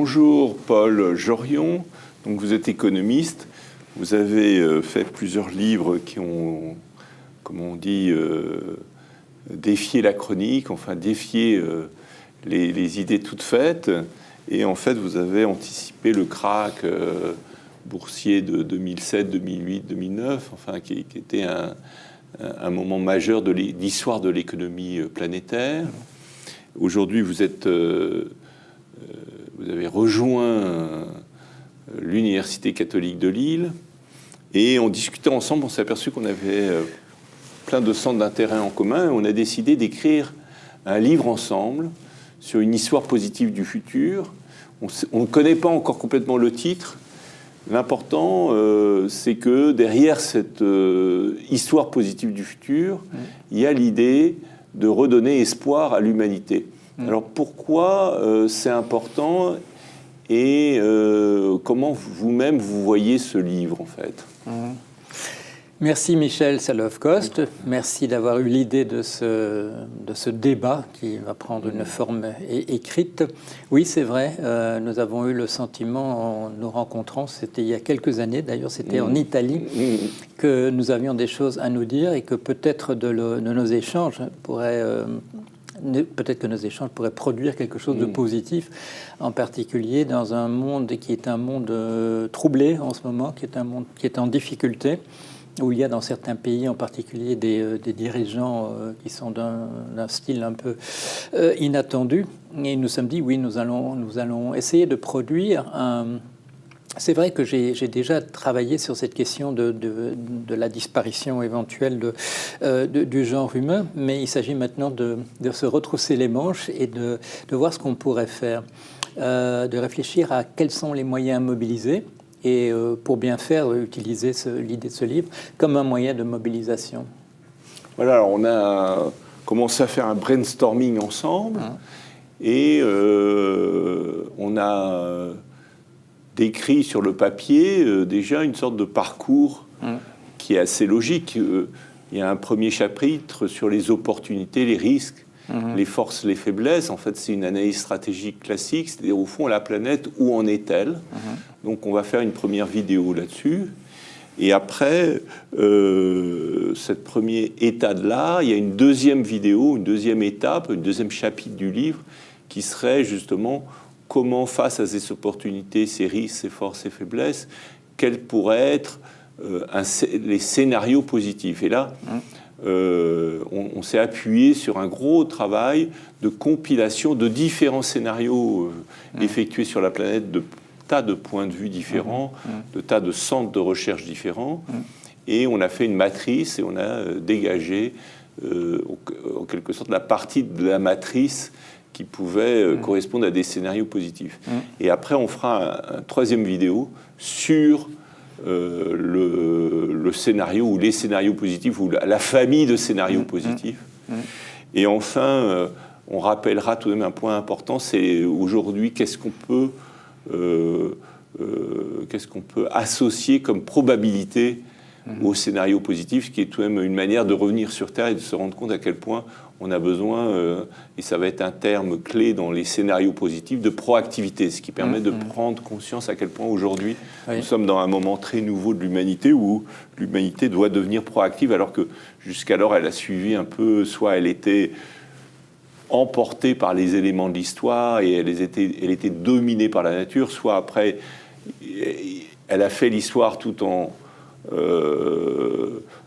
bonjour Paul Jorion, donc vous êtes économiste, vous avez fait plusieurs livres qui ont, comme on dit, défié la chronique, enfin défié les idées toutes faites, et en fait vous avez anticipé le krach boursier de 2007, 2008, 2009, enfin qui était un moment majeur de l'histoire de l'économie planétaire. Aujourd'hui vous êtes... vous avez rejoint l'Université catholique de Lille et en discutant ensemble, on s'est aperçu qu'on avait plein de centres d'intérêt en commun et on a décidé d'écrire un livre ensemble sur une histoire positive du futur. On ne connaît pas encore complètement le titre. L'important, c'est que derrière cette histoire positive du futur, il y a l'idée de redonner espoir à l'humanité. Alors pourquoi c'est important et comment vous-même vous voyez ce livre en fait? Merci Michel Salov-Coste, merci d'avoir eu l'idée de ce débat qui va prendre une forme écrite. Oui, c'est vrai, nous avons eu le sentiment en nous rencontrant, c'était il y a quelques années, d'ailleurs c'était en Italie, que nous avions des choses à nous dire et que peut-être de nos échanges peut-être que nos échanges pourraient produire quelque chose de positif, en particulier dans un monde qui est un monde troublé en ce moment, qui est un monde qui est en difficulté, où il y a dans certains pays en particulier des dirigeants qui sont d'un style un peu inattendu. Et nous nous sommes dit, oui, nous allons essayer de produire un... C'est vrai que j'ai déjà travaillé sur cette question de la disparition éventuelle du genre humain, mais il s'agit maintenant de se retrousser les manches et de voir ce qu'on pourrait faire, de réfléchir à quels sont les moyens mobilisés et pour bien faire, utiliser l'idée de ce livre comme un moyen de mobilisation. Voilà, alors on a commencé à faire un brainstorming ensemble et on a... décrit sur le papier déjà une sorte de parcours qui est assez logique. Il y a un premier chapitre sur les opportunités, les risques, les forces, les faiblesses. En fait, c'est une analyse stratégique classique, c'est-à-dire au fond, la planète, où en est-elle? Donc on va faire une première vidéo là-dessus. Et après, cette premier état de l'art, il y a une deuxième vidéo, une deuxième étape, un deuxième chapitre du livre qui serait justement... comment, face à ces opportunités, ces risques, ces forces, ces faiblesses, quels pourraient être les scénarios positifs. Et là, on s'est appuyé sur un gros travail de compilation de différents scénarios effectués sur la planète, de tas de points de vue différents, de tas de centres de recherche différents. Et on a fait une matrice et on a dégagé, en quelque sorte, la partie de la matrice qui pouvaient correspondre à des scénarios positifs. Et après, on fera un troisième vidéo sur le scénario ou les scénarios positifs ou la famille de scénarios positifs. Et enfin, on rappellera tout de même un point important, c'est aujourd'hui, qu'est-ce qu'on peut associer comme probabilité au scénario positif, ce qui est tout de même une manière de revenir sur Terre et de se rendre compte à quel point on a besoin, et ça va être un terme clé dans les scénarios positifs, de proactivité, ce qui permet de prendre conscience à quel point aujourd'hui nous sommes dans un moment très nouveau de l'humanité où l'humanité doit devenir proactive alors que jusqu'alors elle a suivi un peu, soit elle était emportée par les éléments de l'histoire et elle était dominée par la nature, soit après elle a fait l'histoire tout en...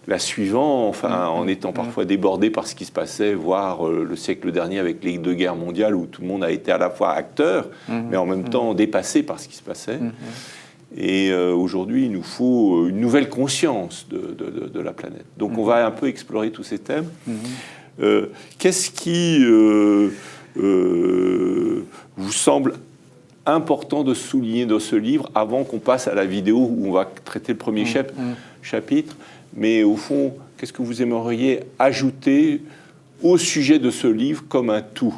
la suivant, enfin, en étant parfois débordé par ce qui se passait, voire le siècle dernier avec les deux guerres mondiales où tout le monde a été à la fois acteur, mais en même temps dépassé par ce qui se passait. Et aujourd'hui, il nous faut une nouvelle conscience de la planète. Donc on va un peu explorer tous ces thèmes. Qu'est-ce qui vous semble important de souligner dans ce livre avant qu'on passe à la vidéo où on va traiter le premier chapitre? Mais au fond, qu'est-ce que vous aimeriez ajouter au sujet de ce livre comme un tout?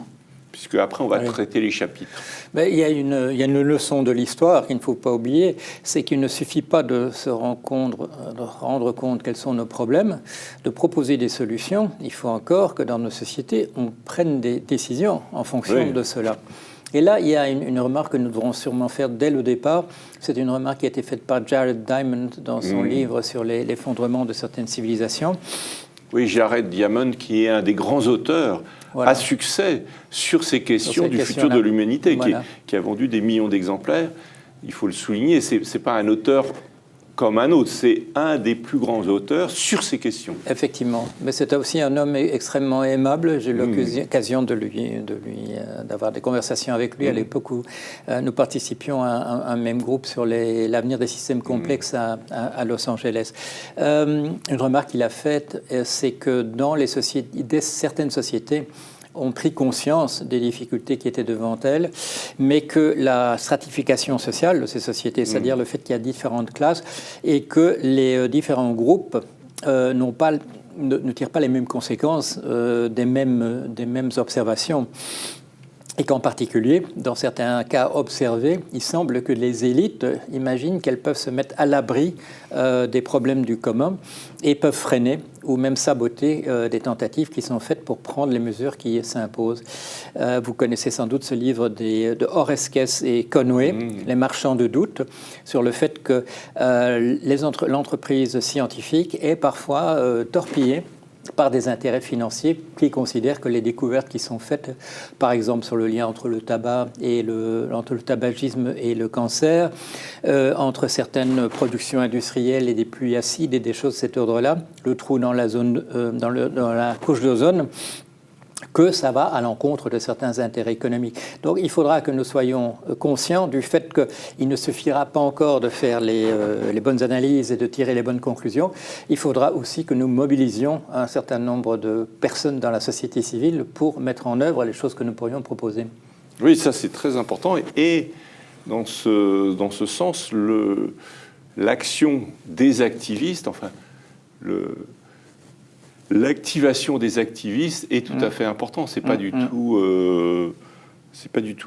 Puisque après on va traiter les chapitres. Il y a une leçon de l'histoire qu'il ne faut pas oublier, c'est qu'il ne suffit pas de se rendre compte quels sont nos problèmes, de proposer des solutions. Il faut encore que dans nos sociétés, on prenne des décisions en fonction de cela. Et là, il y a une remarque que nous devrons sûrement faire dès le départ. C'est une remarque qui a été faite par Jared Diamond dans son livre sur l'effondrement de certaines civilisations. Oui, Jared Diamond, qui est un des grands auteurs à succès sur ces questions du futur de l'humanité, qui a vendu des millions d'exemplaires. Il faut le souligner, ce n'est pas un auteur comme un autre, c'est un des plus grands auteurs sur ces questions. Effectivement, mais c'est aussi un homme extrêmement aimable. J'ai eu l'occasion d'avoir des conversations avec lui à l'époque où nous participions à un même groupe sur l'avenir des systèmes complexes à Los Angeles. Une remarque qu'il a faite, c'est que dans certaines sociétés, ont pris conscience des difficultés qui étaient devant elles, mais que la stratification sociale de ces sociétés, c'est-à-dire le fait qu'il y a différentes classes et que les différents groupes ne tirent pas les mêmes conséquences des mêmes observations. Et qu'en particulier, dans certains cas observés, il semble que les élites imaginent qu'elles peuvent se mettre à l'abri des problèmes du commun et peuvent freiner ou même saboter des tentatives qui sont faites pour prendre les mesures qui s'imposent. Vous connaissez sans doute ce livre de Oreskes et Conway, Les marchands de doute, sur le fait que l'entreprise scientifique est parfois torpillée par des intérêts financiers qui considèrent que les découvertes qui sont faites, par exemple sur le lien entre le tabac et entre le tabagisme et le cancer, entre certaines productions industrielles et des pluies acides et des choses de cet ordre-là, le trou dans la zone, dans la couche d'ozone, que ça va à l'encontre de certains intérêts économiques. Donc il faudra que nous soyons conscients du fait qu'il ne suffira pas encore de faire les bonnes analyses et de tirer les bonnes conclusions. Il faudra aussi que nous mobilisions un certain nombre de personnes dans la société civile pour mettre en œuvre les choses que nous pourrions proposer. Oui, ça c'est très important. Et dans ce sens, l'action des activistes, l'activation des activistes est tout à fait importante. C'est pas du tout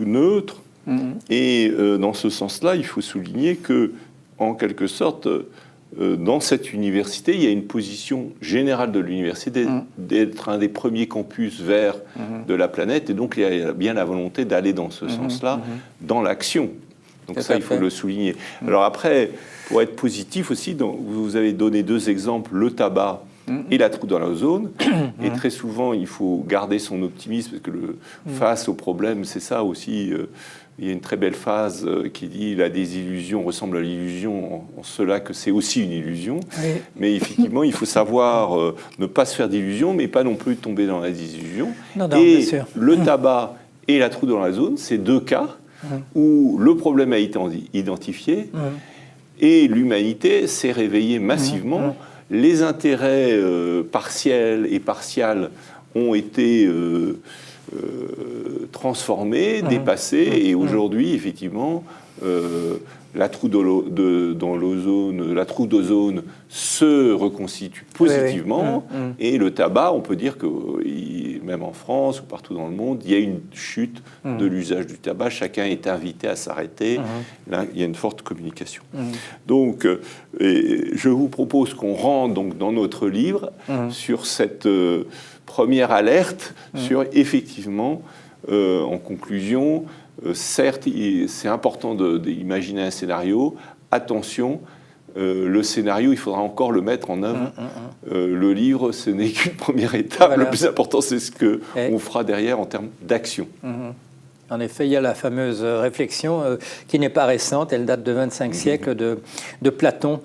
neutre. Et dans ce sens-là, il faut souligner que, en quelque sorte, dans cette université, il y a une position générale de l'université d'être un des premiers campus verts de la planète. Et donc, il y a bien la volonté d'aller dans ce sens-là, dans l'action. Donc ça, il faut le souligner. Alors après, pour être positif aussi, vous avez donné deux exemples, le tabac et la trou dans l'ozone. Et très souvent, il faut garder son optimisme, parce que face au problème, c'est ça aussi. Il y a une très belle phrase qui dit « La désillusion ressemble à l'illusion en cela que c'est aussi une illusion ». Mais effectivement, il faut savoir ne pas se faire d'illusions, mais pas non plus tomber dans la désillusion. Et le tabac et la trou dans l'ozone, c'est deux cas où le problème a été identifié et l'humanité s'est réveillée massivement. Les intérêts partiels et partials ont été transformés, dépassés, et aujourd'hui, effectivement, la trou d'ozone se reconstitue positivement, et le tabac, on peut dire que même en France ou partout dans le monde, il y a une chute de l'usage du tabac. Chacun est invité à s'arrêter. Là, il y a une forte communication. Donc, je vous propose qu'on rentre donc dans notre livre sur cette première alerte sur effectivement, en conclusion, certes, c'est important d'imaginer un scénario. Attention, le scénario, il faudra encore le mettre en œuvre. Le livre, ce n'est qu'une première étape. Voilà. Le plus important, c'est ce qu'on fera derrière en termes d'action. En effet, il y a la fameuse réflexion qui n'est pas récente, elle date de 25 siècles de Platon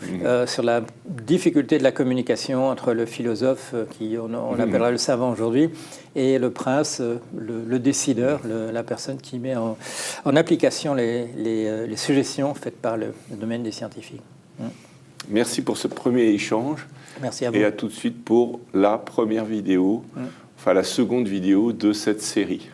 sur la difficulté de la communication entre le philosophe, qui on appellera le savant aujourd'hui, et le prince, le décideur, la personne qui met en application les suggestions faites par le domaine des scientifiques. Merci pour ce premier échange. Merci à vous. Et à tout de suite pour la première vidéo, enfin la seconde vidéo de cette série.